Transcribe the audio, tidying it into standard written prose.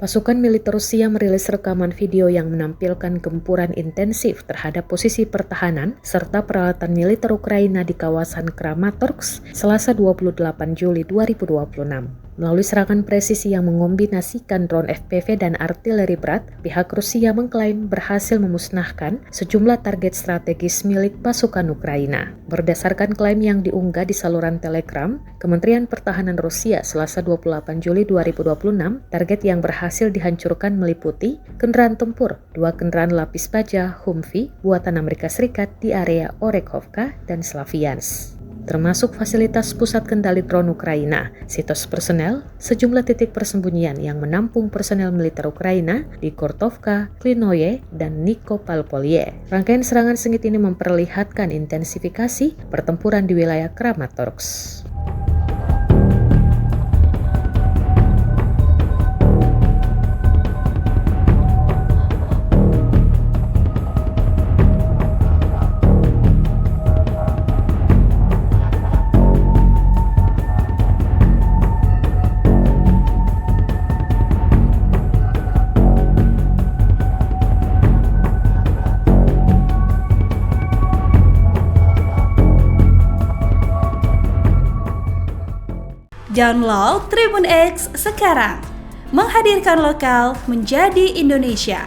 Pasukan militer Rusia merilis rekaman video yang menampilkan gempuran intensif terhadap posisi pertahanan serta peralatan militer Ukraina di kawasan Kramatorsk, Selasa 28 Juli 2026. Melalui serangan presisi yang mengombinasikan drone FPV dan artileri berat, pihak Rusia mengklaim berhasil memusnahkan sejumlah target strategis milik pasukan Ukraina. Berdasarkan klaim yang diunggah di saluran Telegram, Kementerian Pertahanan Rusia Selasa 28 Juli 2026, target yang berhasil dihancurkan meliputi kendaraan tempur, 2 kendaraan lapis baja Humvee buatan Amerika Serikat di area Orekhovka dan Slaviansk, termasuk fasilitas pusat kendali drone Ukraina, situs personel, sejumlah titik persembunyian yang menampung personel militer Ukraina di Kortovka, Klinoye, dan Nikopolye. Rangkaian serangan sengit ini memperlihatkan intensifikasi pertempuran di wilayah Kramatorsk. Download Tribun X sekarang, menghadirkan lokal menjadi Indonesia.